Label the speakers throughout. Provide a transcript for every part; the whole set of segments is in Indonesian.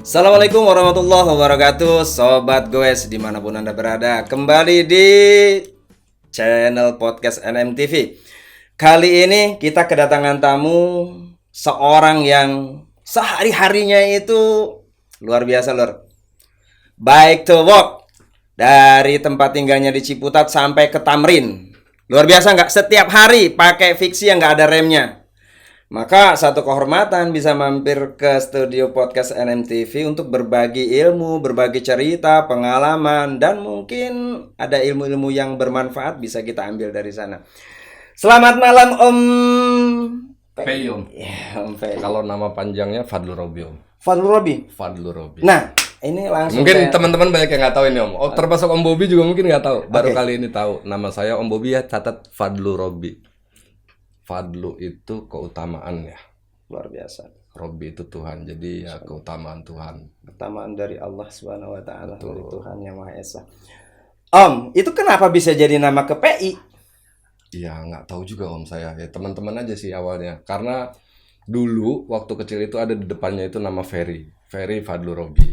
Speaker 1: Assalamualaikum warahmatullahi wabarakatuh, Sobat Goes dimanapun Anda berada. Kembali di channel podcast NMTV. Kali ini kita kedatangan tamu, seorang yang sehari-harinya itu luar biasa lur. Baik to work, dari tempat tinggalnya di Ciputat sampai ke Tamrin. Luar biasa nggak? Setiap hari pakai fiksi yang nggak ada remnya. Maka satu kehormatan bisa mampir ke studio podcast NMTV untuk berbagi ilmu, berbagi cerita, pengalaman, dan mungkin ada ilmu-ilmu yang bermanfaat bisa kita ambil dari sana. Selamat malam Om
Speaker 2: Pei, Om.
Speaker 1: Ya, Om Pei.
Speaker 2: Kalau nama panjangnya Fadlur Robi, Om.
Speaker 1: Fadlur Robi.
Speaker 2: Fadlur Robi.
Speaker 1: Nah, ini langsung
Speaker 2: Mungkin teman-teman banyak yang nggak tahu ini, Om. Oh, termasuk Om Bobi juga mungkin nggak tahu. Baru
Speaker 1: Oke.
Speaker 2: kali ini tahu. Nama saya Om Bobi, ya catat Fadlur Robi. Fadlu itu keutamaan ya.
Speaker 1: luar biasa.
Speaker 2: Robi itu Tuhan. Jadi ya keutamaan Tuhan.
Speaker 1: Pertamaan dari Allah Subhanahu wa taala, dari Tuhan Yang Maha Esa. Om, itu kenapa bisa jadi nama KPI?
Speaker 2: Ya nggak tahu juga Om saya. Ya teman-teman aja sih awalnya. Karena dulu waktu kecil itu ada di depannya itu nama Ferry. Ferry Fadlur Robi.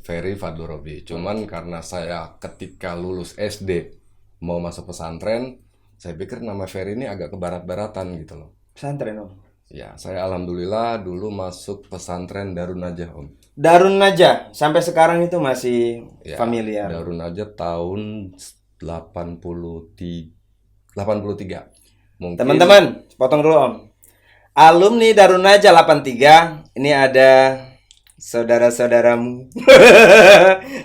Speaker 2: Ferry Fadlur Robi. Cuman karena saya ketika lulus SD mau masuk pesantren, saya pikir nama Ferry ini agak ke barat-baratan gitu loh.
Speaker 1: Pesantren Om.
Speaker 2: Ya, saya alhamdulillah dulu masuk pesantren Darun Najah, Om.
Speaker 1: Darun Najah sampai sekarang itu masih
Speaker 2: Ya,
Speaker 1: familiar.
Speaker 2: Darun Najah tahun 83. Mungkin
Speaker 1: Teman-teman, potong dulu Om. Alumni Darun Najah 83, ini ada saudara-saudaramu.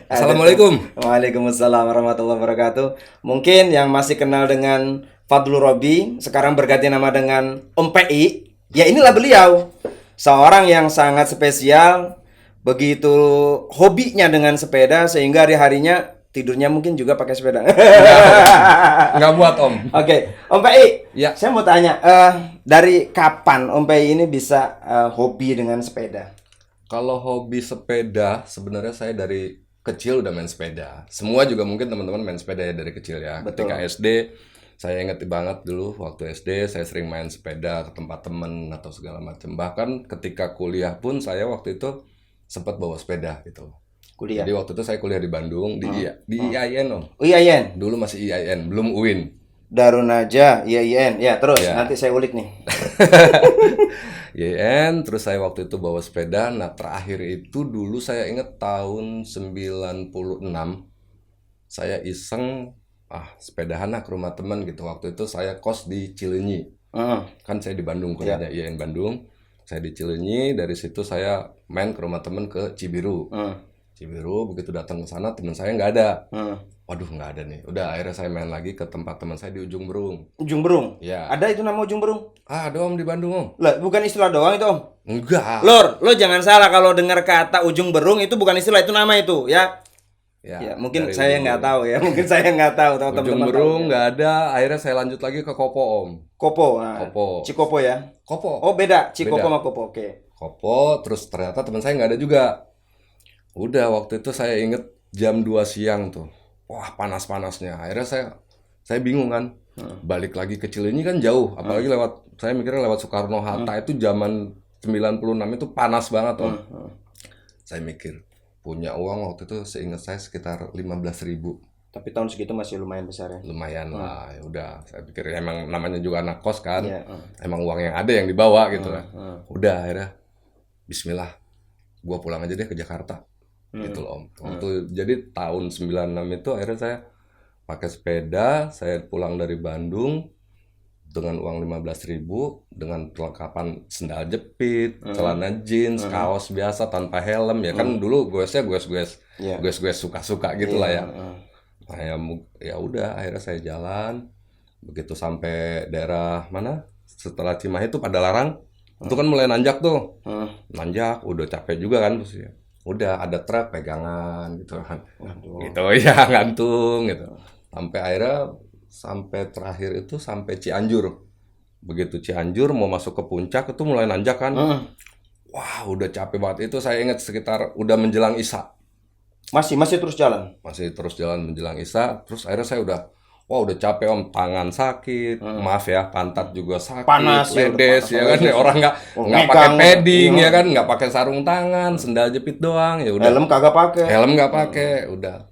Speaker 2: Assalamualaikum.
Speaker 1: Waalaikumsalam warahmatullahi wabarakatuh. Mungkin yang masih kenal dengan Fadlur Robi, sekarang berganti nama dengan Om PI. Ya inilah beliau, seorang yang sangat spesial, begitu hobinya dengan sepeda sehingga hari-harinya tidurnya mungkin juga pakai sepeda.
Speaker 2: nggak buat, Om.
Speaker 1: Oke, Om PI,
Speaker 2: Ya.
Speaker 1: saya mau tanya, dari kapan Om PI ini bisa hobi dengan sepeda?
Speaker 2: Kalau hobi sepeda, sebenarnya saya dari kecil udah main sepeda. Semua juga mungkin teman-teman main sepeda ya dari kecil ya.
Speaker 1: Betul.
Speaker 2: Ketika SD, saya inget banget dulu waktu SD saya sering main sepeda ke tempat temen atau segala macam. Bahkan ketika kuliah pun saya waktu itu sempat bawa sepeda gitu.
Speaker 1: Kuliah.
Speaker 2: Jadi waktu itu saya kuliah di Bandung di IAIN, Om.
Speaker 1: Oh iya, Yen.
Speaker 2: Dulu masih IAIN, belum UIN.
Speaker 1: Darun Najah, iya Yen. Ya, terus
Speaker 2: Ya.
Speaker 1: nanti saya ulik nih.
Speaker 2: IAIN, terus saya waktu itu bawa sepeda. Nah, terakhir itu dulu saya inget tahun 96. Saya iseng sepedahan lah ke rumah teman gitu. Waktu itu saya kos di Cileunyi.
Speaker 1: Heeh.
Speaker 2: Kan saya di Bandung kuliahnya, IAIN Bandung. Saya di Cileunyi, dari situ saya main ke rumah teman ke Cibiru. Cibiru, begitu datang ke sana teman saya nggak ada. Waduh, nggak ada nih. Udah akhirnya saya main lagi ke tempat teman saya di Ujung Berung.
Speaker 1: Ujung Berung.
Speaker 2: Ya.
Speaker 1: Ada itu nama Ujung Berung?
Speaker 2: Ada Om di Bandung, Om.
Speaker 1: Lah, bukan istilah doang itu, Om.
Speaker 2: Enggak.
Speaker 1: Lor, lo jangan salah kalau dengar kata Ujung Berung itu bukan istilah, itu nama itu, ya. Ya, mungkin
Speaker 2: dari
Speaker 1: saya
Speaker 2: Ujung
Speaker 1: nggak
Speaker 2: Berung.
Speaker 1: tahu ya. Mungkin saya nggak tahu, tahu
Speaker 2: Ujung
Speaker 1: teman-teman
Speaker 2: Berung
Speaker 1: tahu.
Speaker 2: nggak ada. Akhirnya saya lanjut lagi ke Kopo, Om.
Speaker 1: Kopo. Nah.
Speaker 2: Kopo.
Speaker 1: Cikopo ya.
Speaker 2: Kopo.
Speaker 1: Oh, beda. Cikopo
Speaker 2: Beda.
Speaker 1: sama Kopo. Oke.
Speaker 2: Kopo, terus ternyata teman saya nggak ada juga. Udah, waktu itu saya inget jam 2 siang tuh. Wah, panas-panasnya. Akhirnya saya bingung kan. Balik lagi ke Cileunyi kan jauh. Apalagi saya mikirnya lewat Soekarno-Hatta itu zaman 96 itu panas banget, Om. Saya mikir, punya uang waktu itu seingat saya sekitar 15.000.
Speaker 1: Tapi tahun segitu masih lumayan besar ya.
Speaker 2: Lumayan lah, ya udah. Saya pikir emang namanya juga anak kos kan.
Speaker 1: Iya,
Speaker 2: Emang uang yang ada yang dibawa gitu kan. Udah, akhirnya Bismillah. Gua pulang aja deh ke Jakarta. Gitu loh, Om. Waktu jadi tahun 96 itu akhirnya saya pakai sepeda, saya pulang dari Bandung dengan uang 15.000 dengan perlengkapan sendal jepit, celana jeans, kaos biasa tanpa helm ya kan dulu goesnya goes-goes
Speaker 1: Iya.
Speaker 2: goes-goes suka-suka gitu lah ya. Nah, ya udah akhirnya saya jalan begitu sampai daerah mana setelah Cimahi itu Padalarang itu kan mulai nanjak tuh. Nanjak udah capek juga kan terus ya. Udah ada truk pegangan gitu kan. Gitu ya gantung gitu. Sampai terakhir itu sampai Cianjur. Begitu Cianjur mau masuk ke puncak itu mulai nanjak kan. Wah, udah capek banget itu saya ingat sekitar udah menjelang Isya.
Speaker 1: Masih terus jalan.
Speaker 2: Masih terus jalan menjelang Isya, terus akhirnya saya udah Wah udah capek om, tangan sakit, maaf ya, pantat juga sakit,
Speaker 1: Panas ya,
Speaker 2: ledes
Speaker 1: udah
Speaker 2: ya
Speaker 1: panas,
Speaker 2: kan,
Speaker 1: ledes.
Speaker 2: orang nggak
Speaker 1: Megang,
Speaker 2: pakai padding
Speaker 1: iya.
Speaker 2: ya kan, nggak pakai sarung tangan, sendal jepit doang, ya udah.
Speaker 1: Helm kagak pakai.
Speaker 2: Helm nggak pakai, udah.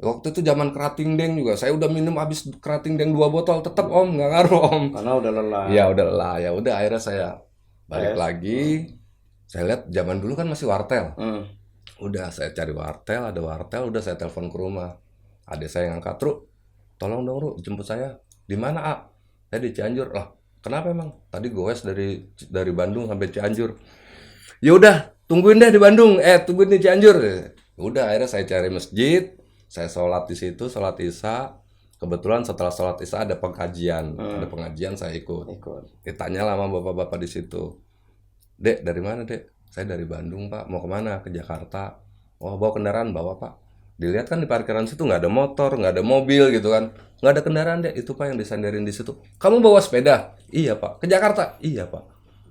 Speaker 2: Waktu itu zaman kerating deng juga, saya udah minum habis kerating deng 2 botol, tetap om nggak ngaruh om.
Speaker 1: Karena udah lelah.
Speaker 2: Ya udah lah, ya udah akhirnya saya balik lagi. Saya lihat zaman dulu kan masih wartel. Udah saya cari wartel, ada wartel, udah saya telepon ke rumah. Adik saya ngangkat, "Ru, tolong dong Ru, jemput saya." "Di mana, A?" "Saya di Cianjur." "Lah, kenapa emang?" "Tadi goes dari Bandung sampai Cianjur." "Ya udah, tungguin deh di Bandung. Tungguin di Cianjur." Udah akhirnya saya cari masjid, saya sholat di situ, sholat Isya. Kebetulan setelah sholat Isya ada pengajian. Ada pengajian saya ikut. Ditanya lah sama bapak-bapak di situ. "Dek, dari mana, Dek?" "Saya dari Bandung, Pak. Mau kemana?" "Ke Jakarta." "Oh, bawa kendaraan?" "Bawa, Pak." Dilihat kan di parkiran situ nggak ada motor, nggak ada mobil gitu kan. "Nggak ada kendaraan, Dek. Itu Pak yang disandarin di situ." "Kamu bawa sepeda?" "Iya, Pak." "Ke Jakarta?" "Iya, Pak."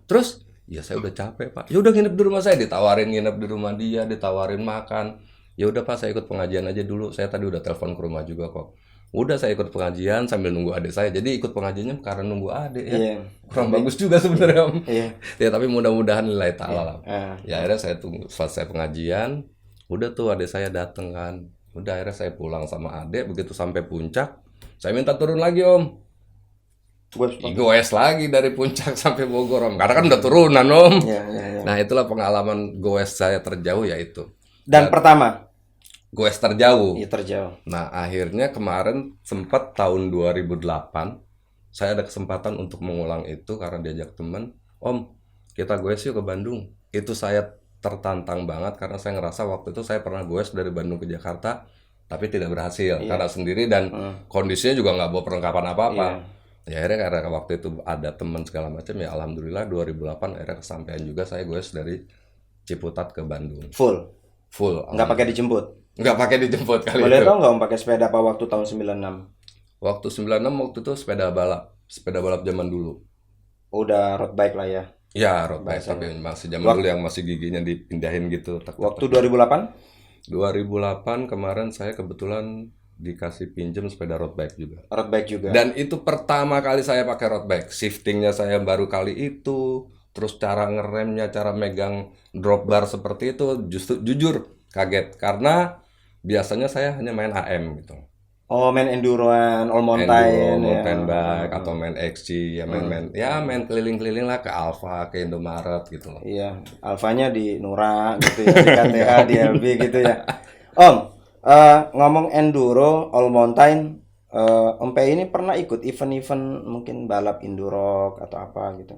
Speaker 2: "Terus?" "Ya saya udah capek, Pak." "Ya udah nginep di rumah saya." Ditawarin nginep di rumah dia, ditawarin makan. "Ya udah Pak, saya ikut pengajian aja dulu. Saya tadi udah telepon ke rumah juga kok." Udah saya ikut pengajian sambil nunggu adik saya. Jadi ikut pengajiannya karena nunggu adik ya.
Speaker 1: Iya.
Speaker 2: Kurang bagus juga sebenarnya Om.
Speaker 1: Iya.
Speaker 2: Ya tapi mudah-mudahan lillahi ta'ala lah.
Speaker 1: Ah.
Speaker 2: Ya akhirnya saya tunggu selesai pengajian. Udah tuh adik saya dateng kan. Udah akhirnya saya pulang sama adik. Begitu sampai puncak, saya minta turun lagi Om. Goes lagi dari puncak sampai Bogor Om. Karena kan udah turunan Om.
Speaker 1: Iya.
Speaker 2: Nah itulah pengalaman goes saya terjauh ya itu.
Speaker 1: Dan pertama,
Speaker 2: Goes terjauh.
Speaker 1: iya terjauh.
Speaker 2: Nah, akhirnya kemarin sempat tahun 2008 saya ada kesempatan untuk mengulang itu karena diajak teman, "Om, kita goes yuk ke Bandung." Itu saya tertantang banget karena saya ngerasa waktu itu saya pernah goes dari Bandung ke Jakarta tapi tidak berhasil karena sendiri dan kondisinya juga nggak bawa perlengkapan apa-apa. Ya akhirnya karena waktu itu ada teman segala macam ya alhamdulillah 2008 akhirnya kesampaian juga saya goes dari Ciputat ke Bandung.
Speaker 1: Full. Nggak pakai dijemput.
Speaker 2: Nggak pakai dijemput kali
Speaker 1: Boleh
Speaker 2: itu.
Speaker 1: tau nggak Om pakai sepeda apa waktu tahun 96?
Speaker 2: Waktu 96 waktu itu sepeda balap zaman dulu.
Speaker 1: Udah road bike lah ya.
Speaker 2: Ya road bike tapi masih zaman dulu yang masih giginya dipindahin gitu.
Speaker 1: Waktu 2008?
Speaker 2: 2008 kemarin saya kebetulan dikasih pinjem sepeda road bike juga.
Speaker 1: Road bike juga.
Speaker 2: Dan itu pertama kali saya pakai road bike. Shiftingnya saya baru kali itu. Terus cara ngeremnya, cara megang drop bar seperti itu justru jujur kaget karena biasanya saya hanya main AM gitu.
Speaker 1: Oh, main enduroan, all mountain,
Speaker 2: mountain bike atau main XC ya main keliling-keliling lah ke Alfa, ke Indomaret gitu loh.
Speaker 1: Iya, Alfanya di Nura gitu ya, di KTH, di LB gitu ya. Om, ngomong enduro, all mountain, Om P ini pernah ikut event-event mungkin balap enduro atau apa gitu?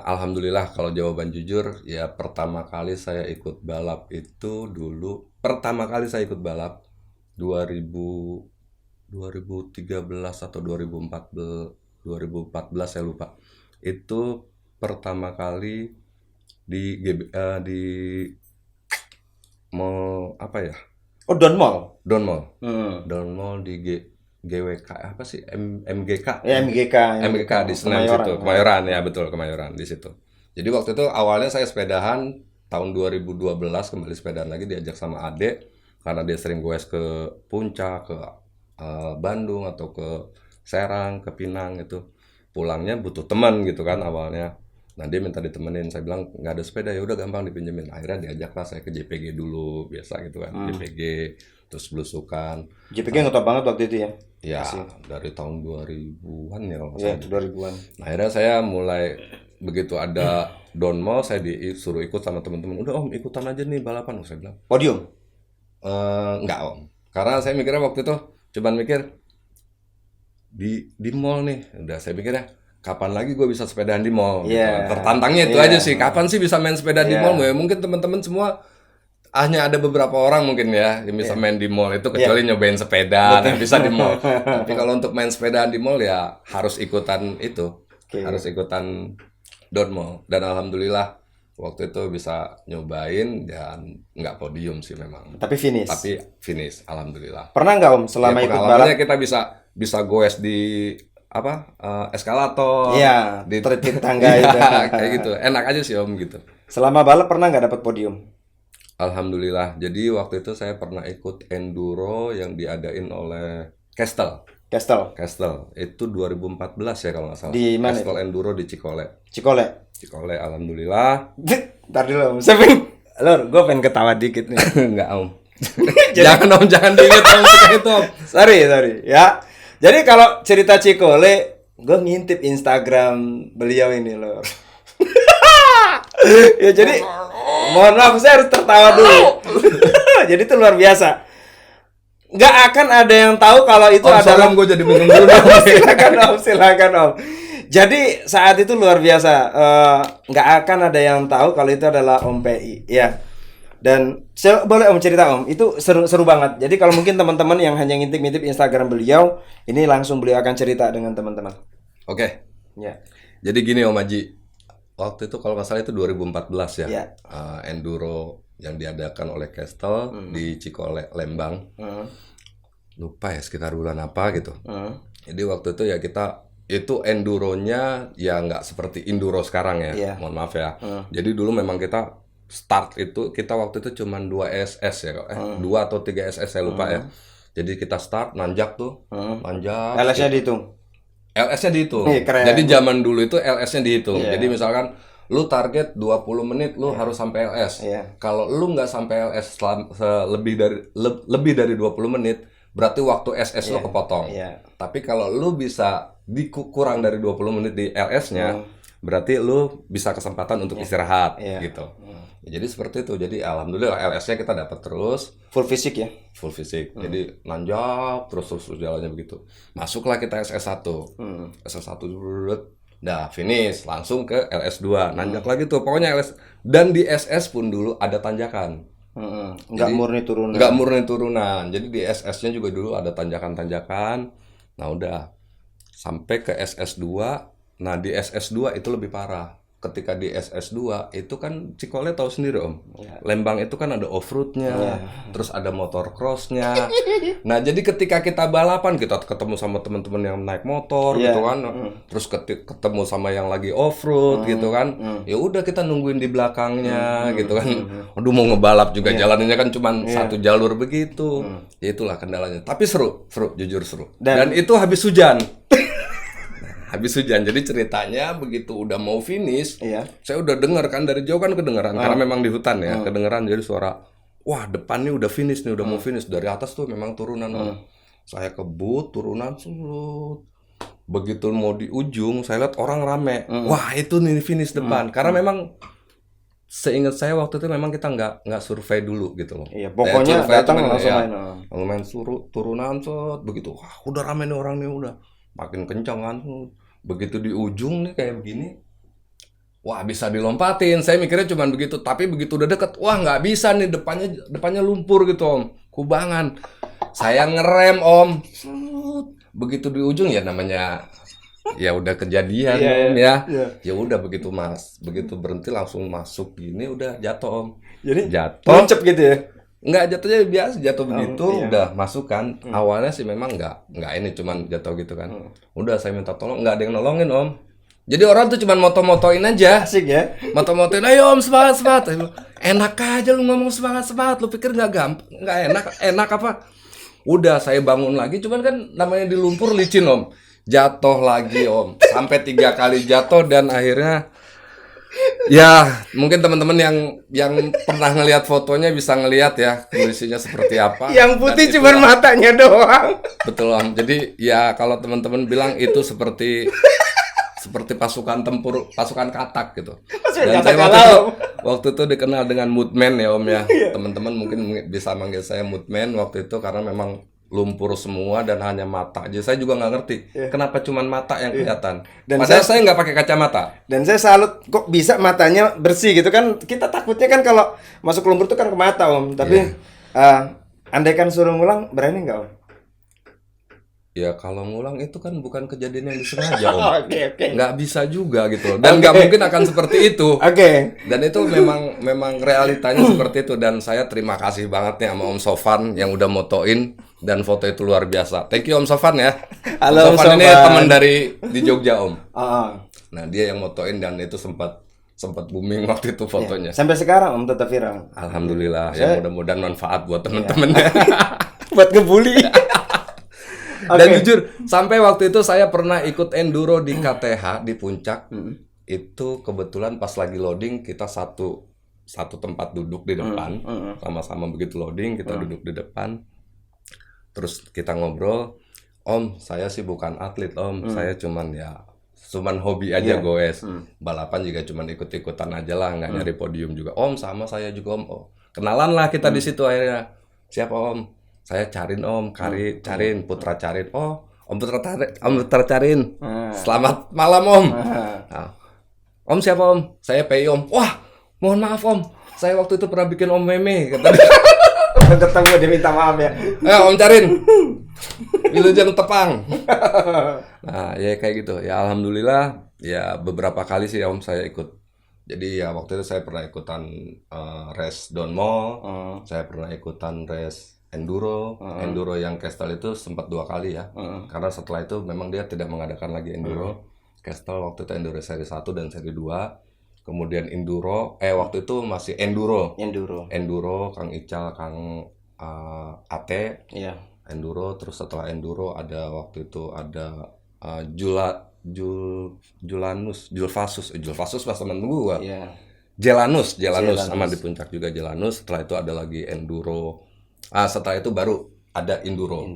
Speaker 2: Alhamdulillah kalau jawaban jujur ya pertama kali saya ikut balap itu dulu 2013 atau 2014 saya lupa. Itu pertama kali di mall apa ya?
Speaker 1: Oh, Don Mall.
Speaker 2: Don Mall di GWK apa sih MGK
Speaker 1: Ya,
Speaker 2: MGK di Senen situ Kemayoran ya betul Kemayoran di situ. Jadi waktu itu awalnya saya sepedahan tahun 2012 kembali sepedaan lagi diajak sama adek karena dia sering goes ke Puncak ke Bandung atau ke Serang ke Pinang itu pulangnya butuh teman gitu kan awalnya. Nah dia minta ditemenin, saya bilang nggak ada sepeda ya udah gampang dipinjemin. Akhirnya diajaklah saya ke JPG dulu biasa gitu kan JPG terus belusukan.
Speaker 1: JPG ngetop banget waktu itu ya?
Speaker 2: Ya, dari tahun 2000-an ya kalau nggak
Speaker 1: Iya,
Speaker 2: salah.
Speaker 1: 2000-an.
Speaker 2: Nah, akhirnya saya mulai begitu ada Don Mall, saya disuruh ikut sama teman-teman. Udah Om, ikutan aja nih balapan. Saya bilang,
Speaker 1: Podium?
Speaker 2: enggak Om. Karena saya mikirnya waktu itu, cuman mikir, di mall nih. Udah saya mikirnya, kapan lagi gue bisa sepedaan di mall? Gitu. Tertantangnya itu aja sih. Kapan sih bisa main sepeda di mall? Ya, mungkin teman-teman semua hanya ada beberapa orang mungkin ya yang bisa main di mall itu kecuali nyobain sepeda dan bisa di mall. Tapi kalau untuk main sepedaan di mall ya harus ikutan itu, harus ikutan Don Mall. Dan alhamdulillah waktu itu bisa nyobain dan nggak podium sih memang.
Speaker 1: Tapi finish,
Speaker 2: alhamdulillah.
Speaker 1: Pernah nggak Om selama ikut balap?
Speaker 2: Kita bisa goes di eskalator,
Speaker 1: di tangga itu.
Speaker 2: Kayak gitu. Enak aja sih Om gitu.
Speaker 1: Selama balap pernah nggak dapat podium?
Speaker 2: Alhamdulillah. Jadi waktu itu saya pernah ikut enduro yang diadain oleh Castle.
Speaker 1: Castle.
Speaker 2: Itu 2014 ya kalau nggak salah.
Speaker 1: Di mana
Speaker 2: Castle Enduro di Cikole.
Speaker 1: Cikole.
Speaker 2: Alhamdulillah.
Speaker 1: Ntar dulu om. Lor, gue pengen ketawa dikit nih.
Speaker 2: Enggak om. jangan diinget om itu om.
Speaker 1: Sorry ya. Jadi kalau cerita Cikole, gue ngintip Instagram beliau ini lor. Ya jadi mohon maaf saya harus tertawa dulu. Jadi itu luar biasa. Nggak akan ada yang tahu kalau itu adalah
Speaker 2: gue jadi bingung dulu.
Speaker 1: silakan om. Jadi saat itu luar biasa. Nggak akan ada yang tahu kalau itu adalah Om PI ya. Dan boleh om cerita om, itu seru banget. Jadi kalau mungkin teman-teman yang hanya ngintip-ngintip Instagram beliau, ini langsung beliau akan cerita dengan teman-teman.
Speaker 2: Oke.
Speaker 1: Ya.
Speaker 2: Jadi gini Om Haji, waktu itu kalau nggak salah itu 2014 ya.
Speaker 1: Ya.
Speaker 2: Enduro yang diadakan oleh Castle di Cikole, Lembang. Lupa ya sekitar bulan apa gitu. Jadi waktu itu ya itu enduronya ya nggak seperti enduro sekarang ya.
Speaker 1: Yeah.
Speaker 2: Mohon maaf ya. Jadi dulu memang kita start itu kita waktu itu cuma 2 SS ya, 2 atau 3 SS saya lupa ya. Jadi kita start nanjak tuh, nanjak.
Speaker 1: LS-nya dihitung.
Speaker 2: LS-nya dihitung.
Speaker 1: Keren.
Speaker 2: Jadi zaman dulu itu LS-nya dihitung.
Speaker 1: Yeah.
Speaker 2: Jadi misalkan lu target 20 menit lu harus sampai LS.
Speaker 1: Yeah.
Speaker 2: Kalau lu nggak sampai LS lebih dari 20 menit, berarti waktu SS lu kepotong.
Speaker 1: Yeah.
Speaker 2: Tapi kalau lu bisa kurang dari 20 menit di LS-nya, berarti lu bisa kesempatan untuk istirahat gitu. Ya, jadi seperti itu. Jadi alhamdulillah LS-nya kita dapat terus.
Speaker 1: Full fisik ya.
Speaker 2: Full fisik. Jadi nanjak terus jalannya begitu. Masuklah kita SS1. SS1 dah finish langsung ke LS2. Nanjak lagi tuh. Pokoknya LS dan di SS pun dulu ada tanjakan.
Speaker 1: Enggak murni turunan.
Speaker 2: Enggak murni turunan. Jadi di SS-nya juga dulu ada tanjakan-tanjakan. Nah, udah sampai ke SS2. Nah, di SS2 itu lebih parah. Ketika di SS2 itu kan Cikole tahu sendiri om, Lembang itu kan ada off-roadnya, terus ada motor cross-nya. Nah jadi ketika kita balapan kita ketemu sama teman-teman yang naik motor gitu kan, terus ketemu sama yang lagi off-road gitu kan, ya udah kita nungguin di belakangnya gitu kan. Aduh mau ngebalap juga jalannya kan cuma satu jalur begitu, ya itulah kendalanya. Tapi seru, jujur seru. Dan itu habis hujan. Jadi ceritanya begitu udah mau finish, saya udah dengar kan dari jauh kan kedengeran karena memang di hutan ya, kedengeran jadi suara, wah depan nih udah finish nih, udah mau finish. Dari atas tuh memang turunan. Saya kebut turunan surut. Begitu mau di ujung, saya lihat orang rame. Wah itu nih finish depan. Karena memang seingat saya waktu itu memang kita nggak survei dulu gitu loh.
Speaker 1: Iya, pokoknya datang langsung
Speaker 2: main turunan begitu. Wah udah rame nih orang nih udah. Makin kencang kan. Begitu di ujung nih kayak begini, wah bisa dilompatin. Saya mikirnya cuma begitu, tapi begitu udah deket, wah nggak bisa nih, depannya lumpur gitu om, kubangan. Saya ngerem om, begitu di ujung ya namanya, ya udah kejadian om ya. Ya udah begitu berhenti langsung masuk gini udah jatuh om.
Speaker 1: Jadi
Speaker 2: jatuh.
Speaker 1: Loncep gitu ya?
Speaker 2: Enggak, jatuhnya biasa, jatuh begitu, udah masuk kan. Awalnya sih memang enggak ini cuman jatuh gitu kan. Udah saya minta tolong, enggak ada yang nolongin om. Jadi orang tuh cuman moto-motoin aja.
Speaker 1: Asik ya?
Speaker 2: Moto-motoin, ayo om semangat. Enak aja lu ngomong semangat. Lu pikir enggak enak apa? Udah saya bangun lagi, cuman kan namanya di lumpur licin om. Jatuh lagi om, sampai 3 kali jatuh dan akhirnya ya, mungkin teman-teman yang pernah ngelihat fotonya bisa ngelihat ya kondisinya seperti apa.
Speaker 1: Yang putih cuma matanya doang.
Speaker 2: Betul om. Jadi ya kalau teman-teman bilang itu seperti pasukan tempur, pasukan katak gitu. Dan saya waktu itu dikenal dengan Moodman ya om ya. Teman-teman mungkin bisa manggil saya Moodman waktu itu karena memang lumpur semua dan hanya mata aja. Saya juga nggak ngerti kenapa cuman mata yang kelihatan. Dan padahal saya nggak pakai kacamata.
Speaker 1: Dan saya salut kok bisa matanya bersih gitu kan. Kita takutnya kan kalau masuk lumpur itu kan ke mata om. Tapi andaikan suruh ngulang berani nggak om?
Speaker 2: Ya kalau ngulang itu kan bukan kejadian yang disengaja om.
Speaker 1: Oke.
Speaker 2: Nggak bisa juga gitu. Dan nggak mungkin akan seperti itu. Dan itu memang realitanya seperti itu. Dan saya terima kasih banget nih sama Om Sofan yang udah motoin. Dan foto itu luar biasa. Thank you Om Sofan ya.
Speaker 1: Halo
Speaker 2: Om Sofan ini teman dari di Jogja Om.
Speaker 1: Nah
Speaker 2: dia yang motoin dan itu sempat sempat booming waktu itu fotonya.
Speaker 1: Sampai sekarang Om tetap viral.
Speaker 2: Alhamdulillah ya, mudah-mudahan manfaat buat teman-teman.
Speaker 1: Buat ngebully.
Speaker 2: Dan jujur, sampai waktu itu saya pernah ikut enduro di KTH di puncak. Itu kebetulan pas lagi loading kita satu tempat duduk di depan, sama-sama begitu loading kita duduk di depan. Terus kita ngobrol, Om, saya sih bukan atlet Om, saya cuman hobi aja goes. Balapan juga cuman ikut-ikutan aja lah, nggak nyari podium juga. Om, sama saya juga Om. Oh, kenalan lah kita di situ akhirnya. Siapa Om? Saya Carin Om, Carin, Putra Carin. Oh, Om Putra Carin. Selamat malam Om. Nah, Om siapa Om? Saya PI Om. Wah, mohon maaf Om. Saya waktu itu pernah bikin Om meme kata dia.
Speaker 1: Ketemu dia minta maaf ya.
Speaker 2: Om Carin. Wilujeng Tepang. Nah, ya kayak gitu. Ya alhamdulillah ya beberapa kali sih Om saya ikut. Jadi ya waktu itu saya pernah ikutan race downhill, saya pernah ikutan race enduro. Enduro yang Kestel itu sempat 2 kali ya. Karena setelah itu memang dia tidak mengadakan lagi enduro. Kestel waktu itu enduro seri 1 dan seri 2. Kemudian enduro, waktu itu masih enduro. Kang Ical, Kang Ate.
Speaker 1: Iya.
Speaker 2: Enduro, terus setelah enduro ada waktu itu ada Julfasus pas temen gua.
Speaker 1: Iya.
Speaker 2: Jelanus sama di puncak juga Jelanus. Setelah itu ada lagi enduro. Setelah itu baru ada enduro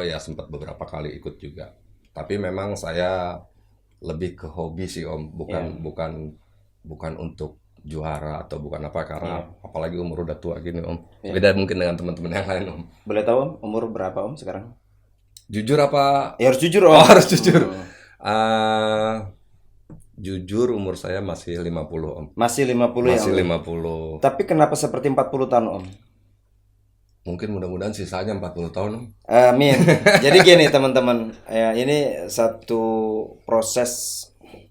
Speaker 2: ya sempat beberapa kali ikut juga. Tapi memang saya lebih ke hobi sih Om, bukan untuk juara atau bukan apa, karena apalagi umur udah tua gini Om. Beda mungkin dengan teman-teman yang lain Om.
Speaker 1: Boleh tahu Om, umur berapa Om sekarang?
Speaker 2: Jujur apa?
Speaker 1: Ya harus jujur Om.
Speaker 2: Oh, harus jujur. Jujur umur saya masih 50 Om.
Speaker 1: Masih 50 ya?
Speaker 2: Masih 50.
Speaker 1: Tapi kenapa seperti 40 tahun Om?
Speaker 2: Mungkin mudah-mudahan sisanya 40 tahun Om.
Speaker 1: Amin. Jadi gini teman-teman, ini satu proses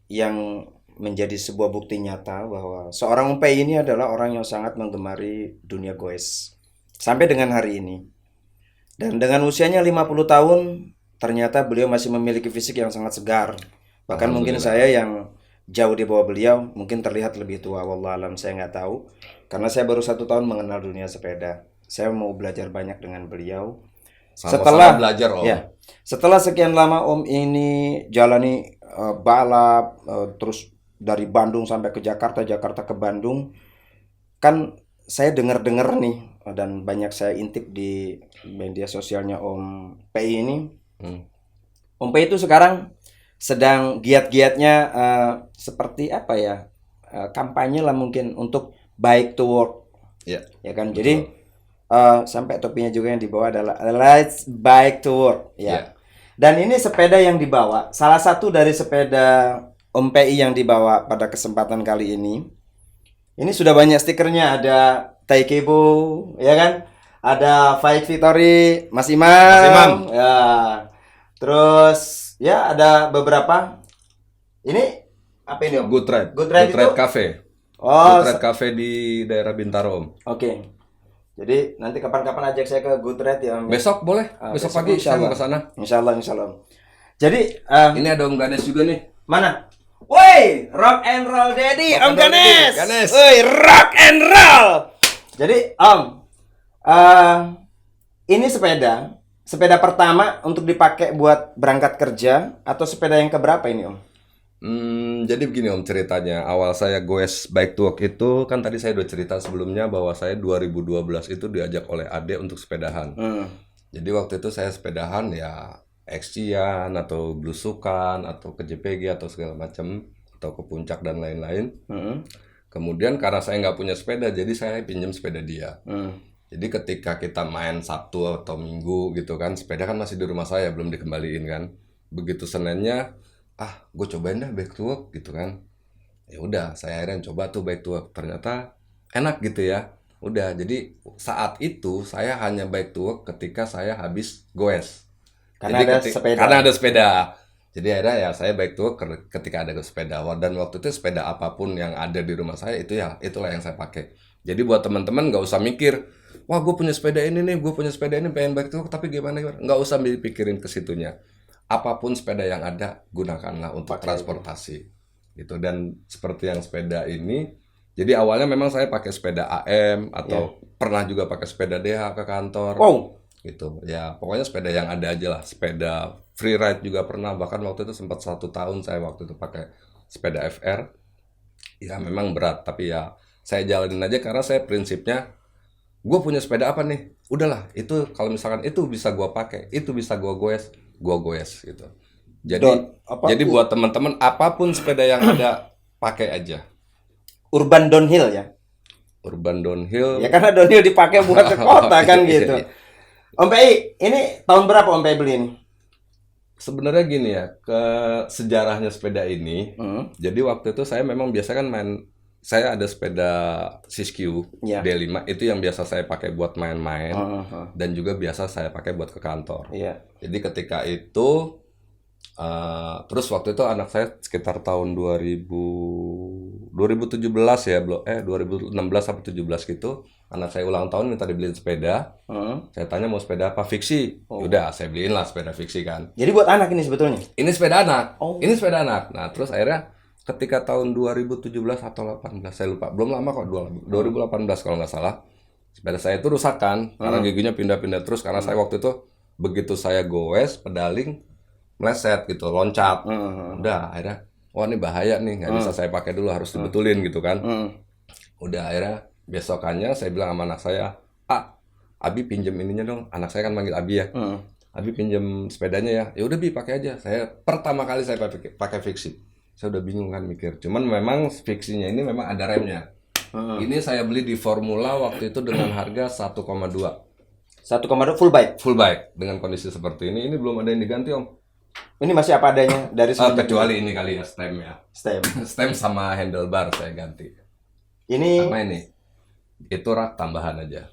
Speaker 1: yang menjadi sebuah bukti nyata bahwa seorang Umpei ini adalah orang yang sangat menggemari dunia goes sampai dengan hari ini. Dan dengan usianya 50 tahun, ternyata beliau masih memiliki fisik yang sangat segar. Bahkan mungkin saya yang jauh di bawah beliau mungkin terlihat lebih tua, wallahualam, saya nggak tahu. Karena saya baru 1 tahun mengenal dunia sepeda. Saya mau belajar banyak dengan beliau.
Speaker 2: Setelah belajar Om.
Speaker 1: Ya, setelah sekian lama Om ini jalani balap, terus dari Bandung sampai ke Jakarta, Jakarta ke Bandung, kan saya dengar-dengar nih, dan banyak saya intip di media sosialnya Om Pei ini. Om Pei itu sekarang sedang giat-giatnya seperti apa ya, kampanye lah mungkin untuk bike to work. Ya kan, betul. Jadi sampai topinya juga yang dibawa adalah Let's Bike to Work. Ya. Dan ini sepeda yang dibawa, salah satu dari sepeda Om PI yang dibawa pada kesempatan kali ini. Ini sudah banyak stikernya, ada Taikebo, ya kan? Ada Fight Victory, Mas Imam. Ya. Terus ya ada beberapa. Ini apa ini Om?
Speaker 2: Good Ride Cafe. Good Ride Cafe di daerah Bintaro Om.
Speaker 1: Oke. Jadi nanti kapan-kapan ajak saya ke Good Ride ya Om.
Speaker 2: Besok boleh, besok pagi saya mau ke sana.
Speaker 1: Insyaallah. Jadi
Speaker 2: ini ada Om Ganes juga nih.
Speaker 1: Mana? Woi, rock and roll daddy, Om Ganes.
Speaker 2: Woi,
Speaker 1: rock and roll. Jadi Om, ini sepeda pertama untuk dipakai buat berangkat kerja atau sepeda yang keberapa ini Om?
Speaker 2: Jadi begini Om ceritanya. Awal saya goes bike to work itu kan tadi saya udah cerita sebelumnya bahwa saya 2012 itu diajak oleh Ade untuk sepedahan. Jadi waktu itu saya sepedahan ya X-Cian atau Blusukan atau ke JPG atau segala macam atau ke puncak dan lain-lain. Kemudian karena saya nggak punya sepeda, jadi saya pinjam sepeda dia. Jadi ketika kita main Sabtu atau Minggu gitu kan, sepeda kan masih di rumah saya belum dikembaliin kan. Begitu Seninnya gue cobain dah bike to work gitu kan. Ya udah, saya akhirnya coba tuh bike to work. Ternyata enak gitu ya. Udah, jadi saat itu saya hanya bike to work ketika saya habis goes. Karena ada sepeda. Jadi akhirnya ya saya bike to work ketika ada sepeda. Dan waktu itu sepeda apapun yang ada di rumah saya itulah yang saya pakai. Jadi buat teman-teman nggak usah mikir, wah gue punya sepeda ini nih, pengen bike to work tapi gimana? Nggak usah dipikirin ke situnya. Apapun sepeda yang ada, gunakanlah untuk transportasi. gitu. Dan seperti yang sepeda ini, jadi awalnya memang saya pakai sepeda AM atau pernah juga pakai sepeda DH ke kantor.
Speaker 1: Wow.
Speaker 2: Gitu ya, pokoknya sepeda yang ada aja lah. Sepeda free ride juga pernah, bahkan waktu itu sempat 1 tahun saya waktu itu pakai sepeda FR. Ya memang berat, tapi ya saya jalanin aja karena saya prinsipnya gue punya sepeda apa nih, udahlah itu kalau misalkan itu bisa gue pakai, itu bisa gue goes gitu. Jadi buat teman-teman apapun sepeda yang ada pakai aja.
Speaker 1: Urban downhill ya.
Speaker 2: Urban downhill.
Speaker 1: Ya karena downhill dipakai buat ke kota kan gitu. Om PI, ini tahun berapa Om PI beli ini?
Speaker 2: Sebenarnya gini ya, ke sejarahnya sepeda ini. Jadi waktu itu saya memang biasa kan saya ada sepeda Siskiyou D5, itu yang biasa saya pakai buat main-main, dan juga biasa saya pakai buat ke kantor. Jadi ketika itu, terus waktu itu anak saya sekitar tahun 2017 ya, 2016 sampai 17 gitu. Anak saya ulang tahun minta dibeliin sepeda. Saya tanya mau sepeda apa? Fiksi. Udah, saya beliin lah sepeda fiksi kan.
Speaker 1: Jadi buat anak ini sebetulnya?
Speaker 2: Ini sepeda anak. Ini sepeda anak. Nah, terus akhirnya ketika tahun 2017 atau 18, saya lupa. Belum lama kok, 2018 kalau nggak salah. Sepeda saya itu rusak kan, karena giginya pindah-pindah terus. Karena saya waktu itu, begitu saya goes, pedaling, meleset gitu, loncat. Udah, akhirnya, wah ini bahaya nih, nggak bisa saya pakai dulu, harus dibetulin gitu kan. Udah, akhirnya besokannya saya bilang sama anak saya, Abi pinjem ininya dong. Anak saya kan manggil Abi ya. Abi pinjem sepedanya ya. Ya udah Bi, pakai aja. Pertama kali saya pakai fiksi. Saya udah bingung kan mikir. Cuman memang fiksinya ini memang ada remnya. Ini saya beli di Formula waktu itu dengan harga 1,2.
Speaker 1: 1,2 full bike.
Speaker 2: Full bike dengan kondisi seperti ini. Ini belum ada yang diganti Om.
Speaker 1: Ini masih apa adanya dari
Speaker 2: kecuali ini kali ya, stem ya. Stem sama handlebar saya ganti.
Speaker 1: Ini
Speaker 2: sama ini. Itu rak tambahan aja.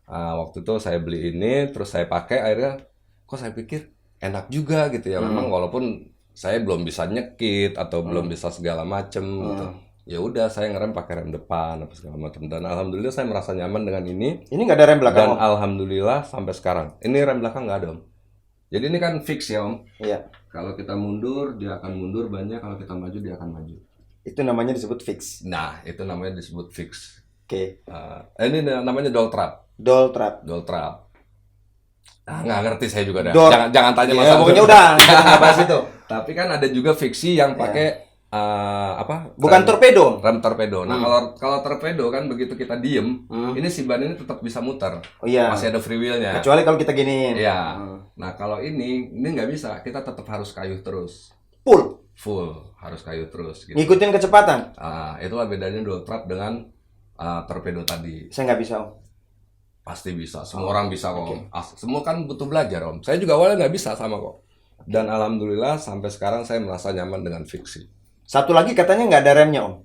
Speaker 2: Waktu itu saya beli ini, terus saya pakai, akhirnya kok saya pikir enak juga gitu ya. Memang walaupun saya belum bisa nyekit atau belum bisa segala macem gitu. Ya udah, saya ngerem pakai rem depan apa segala macam, dan alhamdulillah saya merasa nyaman dengan ini.
Speaker 1: Ini nggak ada rem belakang.
Speaker 2: Dan alhamdulillah sampai sekarang. Ini rem belakang nggak ada Om. Jadi ini kan fix ya Om.
Speaker 1: Iya.
Speaker 2: Kalau kita mundur dia akan mundur banyak, kalau kita maju dia akan maju.
Speaker 1: Itu namanya disebut fix.
Speaker 2: Nah, itu namanya disebut fix.
Speaker 1: Oke.
Speaker 2: Ini namanya doll trap.
Speaker 1: Doll trap.
Speaker 2: Nggak ngerti saya juga dah. Jangan tanya
Speaker 1: Mas. Pokoknya udah, nggak bahas itu.
Speaker 2: Tapi kan ada juga fiksi yang pakai
Speaker 1: bukan torpedo.
Speaker 2: Rem torpedo. Nah, kalau torpedo kan begitu kita diem, ini si ban ini tetap bisa muter. Masih ada free wheel-nya.
Speaker 1: Kecuali kalau kita giniin.
Speaker 2: Iya. Nah, kalau ini nggak bisa. Kita tetap harus kayuh terus. Full harus kayuh terus gitu.
Speaker 1: Ngikutin kecepatan.
Speaker 2: Itulah bedanya doll trap dengan torpedo tadi.
Speaker 1: Saya nggak bisa Om.
Speaker 2: Pasti bisa, semua orang bisa kok. Semua kan butuh belajar Om. Saya juga awalnya nggak bisa sama kok. Dan alhamdulillah sampai sekarang saya merasa nyaman dengan fiksi.
Speaker 1: Satu lagi katanya nggak ada remnya Om.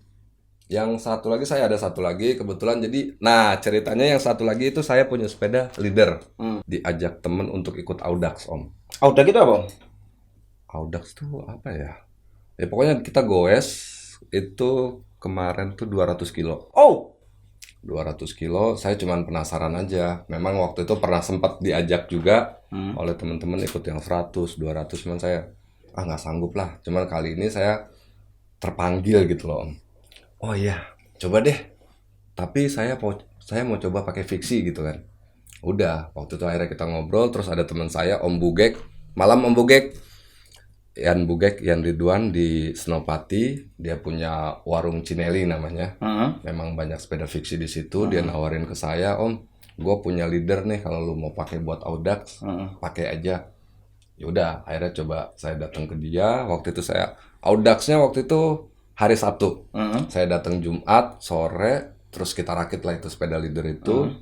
Speaker 2: Yang satu lagi saya ada satu lagi kebetulan. Jadi, nah ceritanya yang satu lagi itu saya punya sepeda leader. Diajak temen untuk ikut Audax Om.
Speaker 1: Audax itu apa Om?
Speaker 2: Audax tuh apa ya? Ya pokoknya kita goes itu kemarin tuh 200 kilo. 200 kilo, saya cuman penasaran aja. Memang waktu itu pernah sempat diajak juga oleh teman-teman ikut yang 100, 200, cuman saya nggak sanggup lah. Cuman kali ini saya terpanggil gitu loh Om. Oh iya, coba deh. Tapi saya mau coba pakai fiksi gitu kan. Udah, waktu itu akhirnya kita ngobrol, terus ada teman saya Om Bugek, malam Om Bugek. Yan Ridwan di Senopati, dia punya warung Cineli namanya. Memang banyak sepeda fiksi di situ. Dia nawarin ke saya, Om, gue punya leader nih, kalau lu mau pakai buat Audax, pakai aja. Ya udah, akhirnya coba saya datang ke dia. Waktu itu Audaxnya waktu itu hari Sabtu. Saya datang Jumat sore, terus kita rakit lah itu sepeda leader itu.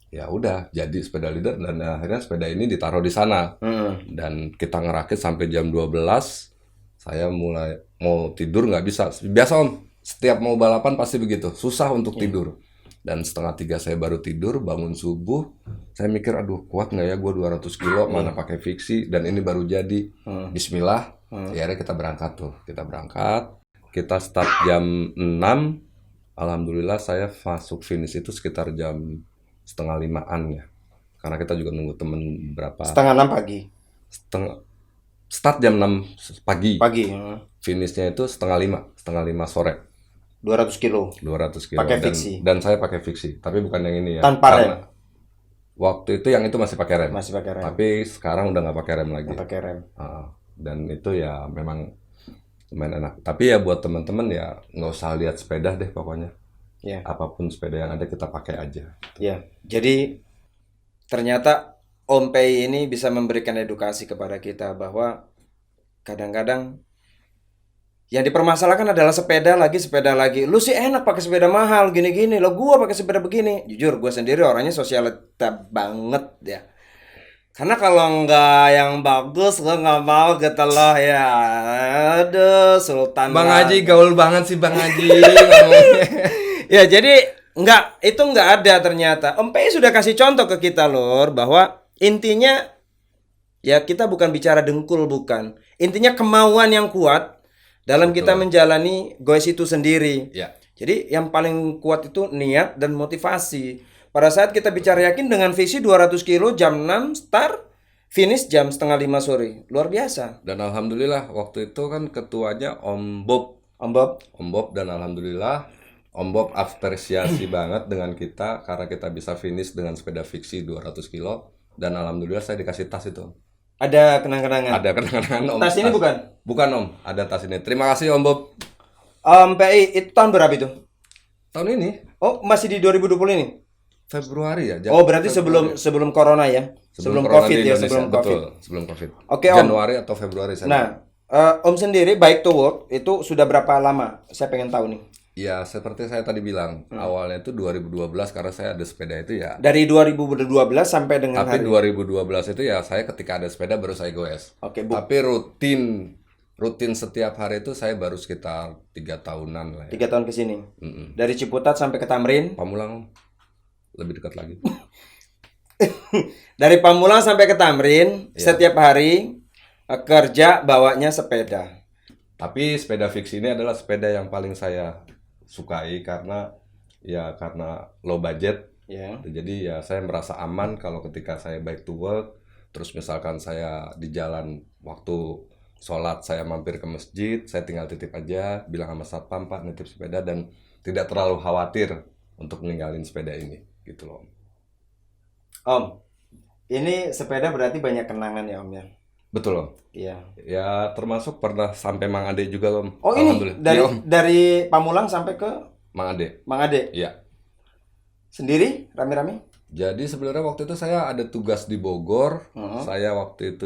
Speaker 2: Ya udah, jadi sepeda leader, dan akhirnya sepeda ini ditaruh di sana. Dan kita ngerakit sampai jam 12. Saya mulai mau tidur nggak bisa. Biasa Om, setiap mau balapan pasti begitu, susah untuk tidur. Dan 2:30 saya baru tidur, bangun subuh. Saya mikir, aduh kuat nggak ya gue 200 kilo, mana pakai fiksi, dan ini baru jadi. Bismillah, ya akhirnya kita berangkat tuh. Kita start jam 6. Alhamdulillah saya masuk finish itu sekitar jam 4:30 ya. Karena kita juga nunggu temen berapa.
Speaker 1: 5:30 pagi.
Speaker 2: start jam 6 pagi.
Speaker 1: Pagi.
Speaker 2: Finishnya itu setengah 5 sore.
Speaker 1: 200 kilo.
Speaker 2: 200 kilo.
Speaker 1: Pakai
Speaker 2: Dan,
Speaker 1: fiksi.
Speaker 2: dan saya pakai fiksi, tapi bukan yang ini ya.
Speaker 1: Tanpa rem.
Speaker 2: Waktu itu yang itu masih pakai rem.
Speaker 1: Masih pakai rem.
Speaker 2: Tapi sekarang udah nggak pakai rem lagi.
Speaker 1: Nggak pakai rem.
Speaker 2: Dan itu ya memang lumayan enak. Tapi ya buat teman-teman ya nggak usah lihat sepeda deh pokoknya.
Speaker 1: Ya.
Speaker 2: Apapun sepeda yang ada kita pakai aja.
Speaker 1: Ya. Jadi ternyata Om Pei ini bisa memberikan edukasi kepada kita bahwa kadang-kadang yang dipermasalahkan adalah sepeda lagi. Lu sih enak pakai sepeda mahal gini-gini. Lo gua pakai sepeda begini. Jujur gua sendiri orangnya sosialita banget ya. Karena kalau nggak yang bagus gua nggak mau gitu loh ya. Aduh, Sultan
Speaker 2: Bang
Speaker 1: lah.
Speaker 2: Haji gaul banget sih Bang Haji.
Speaker 1: Ya jadi itu nggak ada ternyata. Om Pei sudah kasih contoh ke kita lor bahwa intinya ya kita bukan bicara dengkul bukan. Intinya kemauan yang kuat dalam kita menjalani goes itu sendiri.
Speaker 2: Ya.
Speaker 1: Jadi yang paling kuat itu niat dan motivasi. Pada saat kita bicara yakin dengan visi 200 kilo jam 6 start, finish jam setengah 5 sore. Luar biasa.
Speaker 2: Dan alhamdulillah waktu itu kan ketuanya Om Bob.
Speaker 1: Om Bob
Speaker 2: Dan alhamdulillah Om Bob apresiasi banget dengan kita karena kita bisa finish dengan sepeda fiksi 200 kilo. Dan alhamdulillah saya dikasih tas itu.
Speaker 1: ada kenang-kenangan.
Speaker 2: Ada kenangan Om.
Speaker 1: Tas ini bukan?
Speaker 2: Bukan Om, ada tas ini. Terima kasih Om Bob.
Speaker 1: Om Pei itu tahun berapa itu?
Speaker 2: Tahun ini
Speaker 1: Oh, masih di 2020 ini?
Speaker 2: Februari ya.
Speaker 1: Oh, berarti sebelum corona ya? Sebelum
Speaker 2: corona
Speaker 1: Covid
Speaker 2: di
Speaker 1: ya,
Speaker 2: Indonesia.
Speaker 1: sebelum Covid.
Speaker 2: Betul, sebelum Covid.
Speaker 1: Oke, Om.
Speaker 2: Januari atau Februari saya.
Speaker 1: Nah, Om sendiri Bike to Work itu sudah berapa lama? Saya pengen tahu nih.
Speaker 2: Ya, seperti saya tadi bilang, awalnya itu 2012 karena saya ada sepeda itu ya.
Speaker 1: Dari 2012 sampai dengan
Speaker 2: Tapi
Speaker 1: hari
Speaker 2: 2012 itu ya saya ketika ada sepeda baru saya goes.
Speaker 1: Oke, Bu.
Speaker 2: Tapi rutin setiap hari itu saya baru sekitar 3 tahunan lah ya.
Speaker 1: 3 tahun ke sini. Dari Ciputat sampai ke Tamrin.
Speaker 2: Pamulang lebih dekat lagi.
Speaker 1: Dari Pamulang sampai ke Tamrin, setiap hari kerja bawanya sepeda.
Speaker 2: Tapi sepeda fiksi ini adalah sepeda yang paling saya sukai karena low budget.
Speaker 1: Ya.
Speaker 2: Jadi ya saya merasa aman kalau ketika saya bike to work, terus misalkan saya di jalan waktu sholat saya mampir ke masjid, saya tinggal titip aja, bilang sama satpam Pak nitip sepeda dan tidak terlalu khawatir untuk ninggalin sepeda ini gitu loh.
Speaker 1: Om, ini sepeda berarti banyak kenangan ya Om ya?
Speaker 2: Betul Om.
Speaker 1: Iya.
Speaker 2: Ya termasuk pernah sampai Mang Ade juga Om.
Speaker 1: Oh ini
Speaker 2: Alhamdulillah. Iya, Om.
Speaker 1: dari Pamulang sampai ke
Speaker 2: Mang Ade.
Speaker 1: Mang Ade?
Speaker 2: Iya.
Speaker 1: Sendiri? Rame-rame?
Speaker 2: Jadi sebenarnya waktu itu saya ada tugas di Bogor. Saya waktu itu